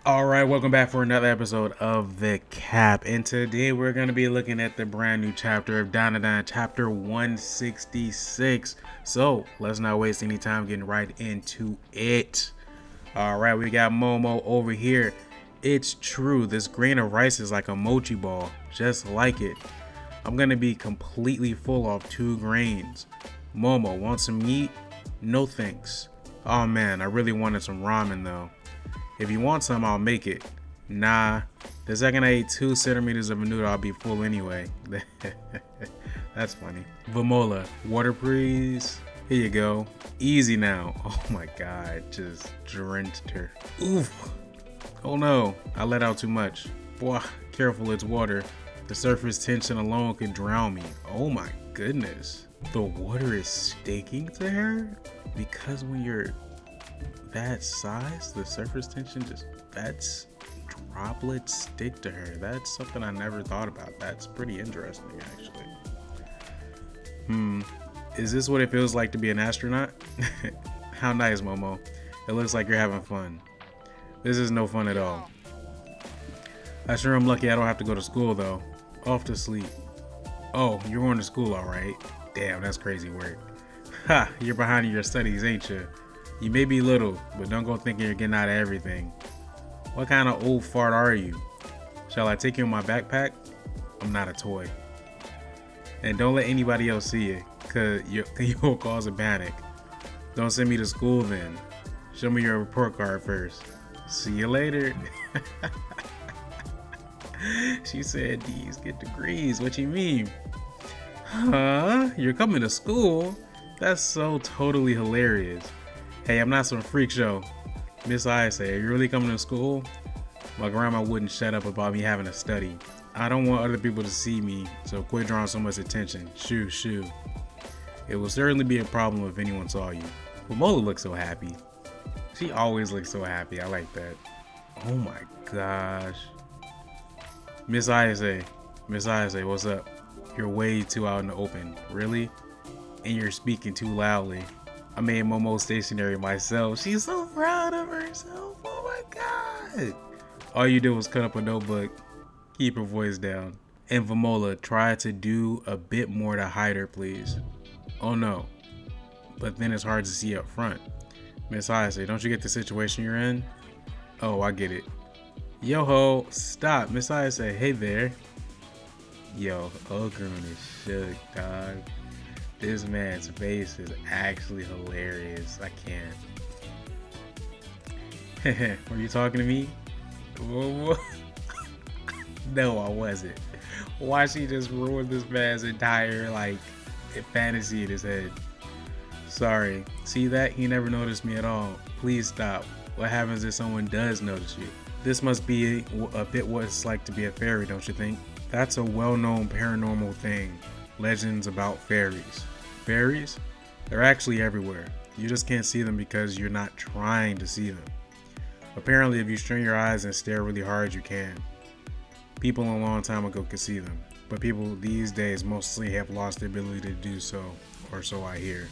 Alright, welcome back for another episode of The Cap. And today we're going to be looking at the brand new chapter of DanDaDan, chapter 166. So, let's not waste any time getting right into it. Alright, we got Momo over here. It's true, this grain of rice is like a mochi ball, just like it. I'm going to be completely full off 2 grains. Momo, want some meat? No thanks. Oh man, I really wanted some ramen though. If you want some, I'll make it. Nah, the second I eat 2 centimeters of a noodle, I'll be full anyway. That's funny. Vamola, water please. Here you go. Easy now. Oh my god, just drenched her. Oof. Oh no, I let out too much. Boy, careful, it's water. The surface tension alone could drown me. Oh my goodness. The water is sticking to her? Because when you're that size, the surface tension that's droplets stick to her. That's something I never thought about. That's pretty interesting actually. Is this what it feels like to be an astronaut? How nice, Momo. It looks like you're having fun. This is no fun at all. I sure am lucky I don't have to go to school though. Off to sleep. Oh, you're going to school, alright. Damn, that's crazy work. Ha, you're behind in your studies, ain't you? You may be little, but don't go thinking you're getting out of everything. What kind of old fart are you? Shall I take you in my backpack? I'm not a toy. And don't let anybody else see it, cause you'll cause a panic. Don't send me to school then. Show me your report card first. See you later. She said D's get degrees. What you mean? Huh? You're coming to school? That's so totally hilarious. Hey, I'm not some freak show. Miss Ayase, are you really coming to school? My grandma wouldn't shut up about me having to study. I don't want other people to see me, so quit drawing so much attention. Shoo, shoo. It will certainly be a problem if anyone saw you. But Mola looks so happy. She always looks so happy. I like that. Oh my gosh. Miss Ayase, what's up? You're way too out in the open. Really? And you're speaking too loudly. I made Momo stationary myself. She's so proud of herself. Oh my god. All you did was cut up a notebook. Keep her voice down. And Vamola, try to do a bit more to hide her, please. Oh no. But then it's hard to see up front. Miss Ayase, don't you get the situation you're in? Oh, I get it. Yo ho, stop. Miss Ayase, hey there. Yo, Okarun is shook, dog. This man's face is actually hilarious. I can't. Were you talking to me? No, I wasn't. Why she just ruined this man's entire fantasy in his head? Sorry. See that? He never noticed me at all. Please stop. What happens if someone does notice you? This must be a bit what it's like to be a fairy, don't you think? That's a well-known paranormal thing. Legends about fairies. Fairies? They're actually everywhere. You just can't see them because you're not trying to see them. Apparently, if you strain your eyes and stare really hard, you can. People a long time ago could see them, but people these days mostly have lost the ability to do so, or so I hear.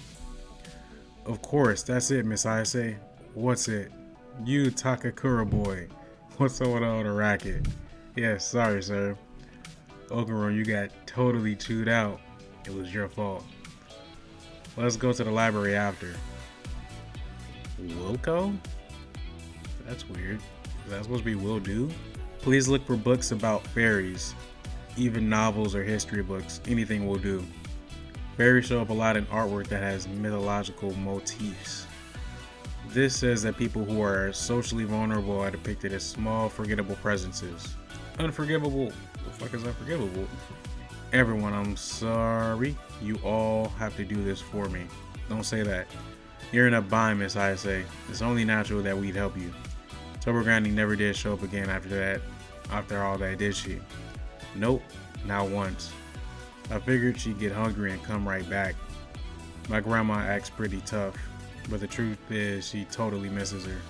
Of course, that's it, Miss Ayase. What's it? You Takakura boy. What's up with all the racket? Yes, sorry, sir. Okarun, you got totally chewed out. It was your fault. Let's go to the library after. Wilco? That's weird. Is that supposed to be will do? Please look for books about fairies. Even novels or history books. Anything will do. Fairies show up a lot in artwork that has mythological motifs. This says that people who are socially vulnerable are depicted as small, forgettable presences. Unforgivable? What the fuck is unforgivable? Everyone, I'm sorry. You all have to do this for me. Don't say that. You're in a bind, Miss Ayase. It's only natural that we'd help you. Sober Granny never did show up again after all that, did she? Nope, not once. I figured she'd get hungry and come right back. My grandma acts pretty tough, but the truth is she totally misses her.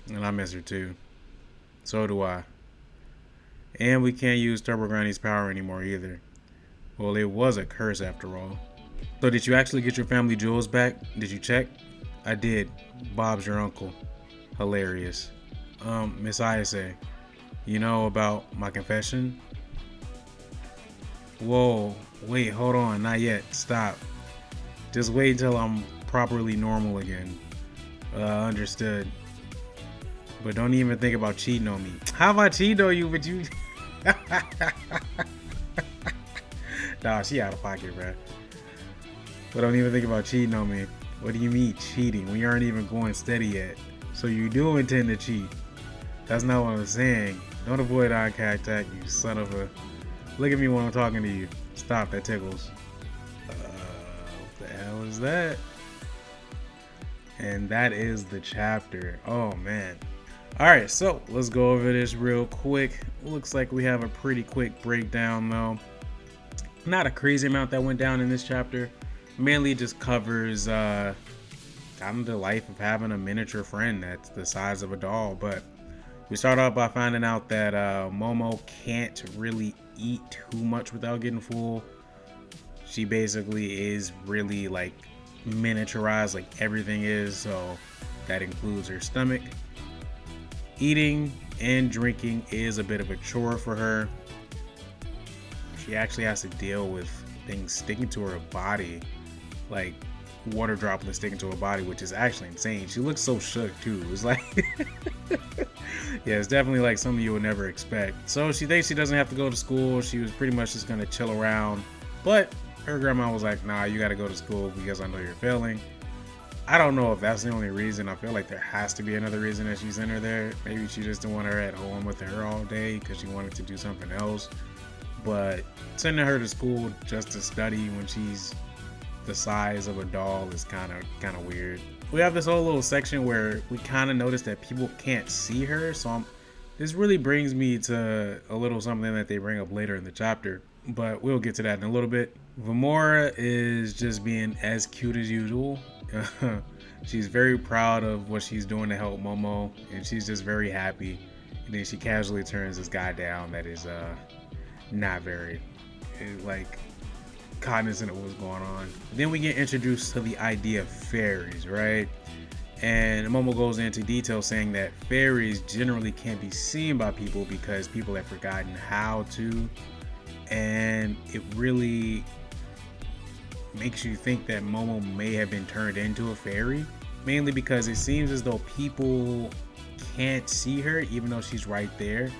And I miss her too. So do I. And we can't use Turbo Granny's power anymore either. Well, it was a curse after all. So did you actually get your family jewels back? Did you check? I did. Bob's your uncle. Hilarious. Miss Ayase, you know about my confession? Whoa, wait, hold on, not yet, stop. Just wait until I'm properly normal again. Understood. But don't even think about cheating on me. How about cheating on you, but you... Nah, she out of pocket, bro. But don't even think about cheating on me. What do you mean cheating when you aren't even going steady yet? So you do intend to cheat. That's not what I'm saying. Don't avoid eye contact, you son of a... Look at me when I'm talking to you. Stop, that tickles. What the hell is that? And that is the chapter. Oh, man. Alright, so let's go over this real quick. Looks like we have a pretty quick breakdown, though. Not a crazy amount that went down in this chapter. Mainly just covers kind of the life of having a miniature friend that's the size of a doll. But we start off by finding out that Momo can't really eat too much without getting full. She basically is really like miniaturized, like everything is, so that includes her stomach. Eating and drinking is a bit of a chore for her. She actually has to deal with things sticking to her body, like water droplets sticking to her body, which is actually insane. She looks so shook too. It's like yeah, it's definitely like something you would never expect. So she thinks she doesn't have to go to school. She was pretty much just gonna chill around, but her grandma was like, nah, you gotta go to school because I know you're failing. I don't know if that's the only reason. I feel like there has to be another reason that she sent her there. Maybe she just didn't want her at home with her all day because she wanted to do something else. But sending her to school just to study when she's the size of a doll is kind of weird. We have this whole little section where we kind of notice that people can't see her. So this really brings me to a little something that they bring up later in the chapter. But we'll get to that in a little bit. Vamora is just being as cute as usual. She's very proud of what she's doing to help Momo, and she's just very happy. And then she casually turns this guy down that is not very like cognizant of what's going on. Then we get introduced to the idea of fairies, right? And Momo goes into detail saying that fairies generally can't be seen by people because people have forgotten how to, and it really makes you think that Momo may have been turned into a fairy, mainly because it seems as though people can't see her even though she's right there,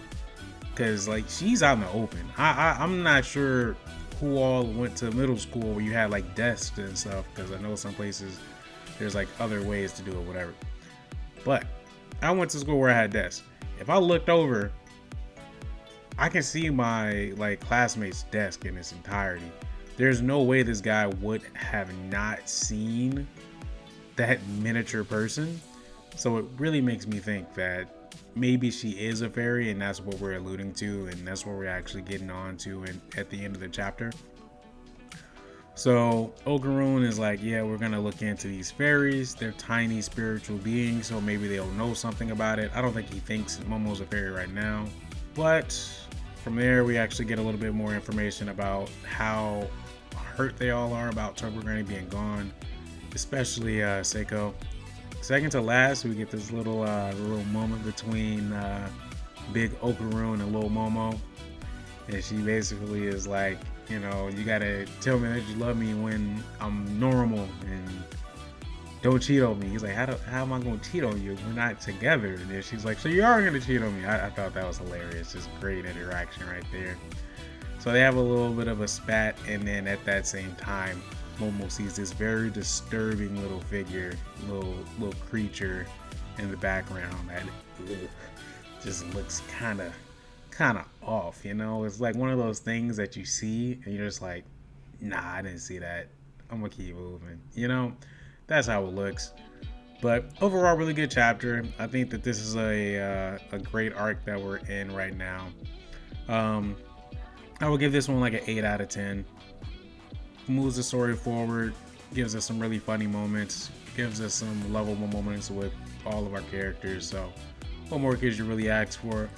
because like she's out in the open. I'm not sure who all went to middle school where you had like desks and stuff, because I know some places there's like other ways to do it, whatever. But I went to school where I had desks. If I looked over, I can see my like classmate's desk in its entirety. There's no way this guy would have not seen that miniature person. So it really makes me think that maybe she is a fairy, and that's what we're alluding to, and that's what we're actually getting on to at the end of the chapter. So Okarun is like, yeah, we're gonna look into these fairies. They're tiny spiritual beings, so maybe they'll know something about it. I don't think he thinks Momo's a fairy right now, but from there we actually get a little bit more information about how hurt they all are about Turbo Granny being gone, especially Seiko. Second to last, we get this little moment between Big Okarun and Lil Momo, and she basically is like, you know, you gotta tell me that you love me when I'm normal and don't cheat on me. He's like, how am I gonna cheat on you? We're not together. And then she's like, so you are gonna cheat on me. I thought that was hilarious. Just great interaction right there. So they have a little bit of a spat, and then at that same time, Momo sees this very disturbing little figure, little creature in the background that just looks kind of off, you know? It's like one of those things that you see and you're just like, nah, I didn't see that. I'm gonna keep moving, you know? That's how it looks. But overall, really good chapter. I think that this is a great arc that we're in right now. I would give this one like an 8 out of 10. Moves the story forward, gives us some really funny moments, gives us some lovable moments with all of our characters. So what more could you really ask for?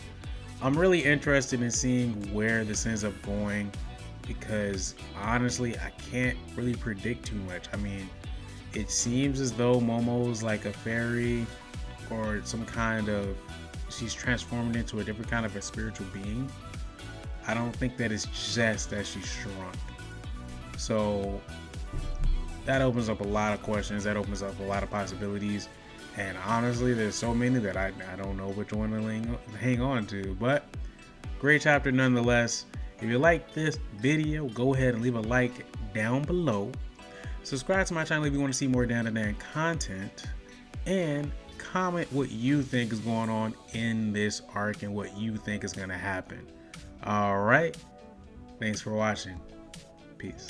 I'm really interested in seeing where this ends up going, because honestly I can't really predict too much. I mean, it seems as though Momo's like a fairy or some kind of she's transformed into a different kind of a spiritual being. I don't think that it's just that she's shrunk. So that opens up a lot of questions. That opens up a lot of possibilities. And honestly, there's so many that I don't know which one to hang on to. But great chapter nonetheless. If you like this video, go ahead and leave a like down below. Subscribe to my channel if you want to see more DanDaDan content. And comment what you think is going on in this arc and what you think is going to happen. Alright. Thanks for watching. Peace.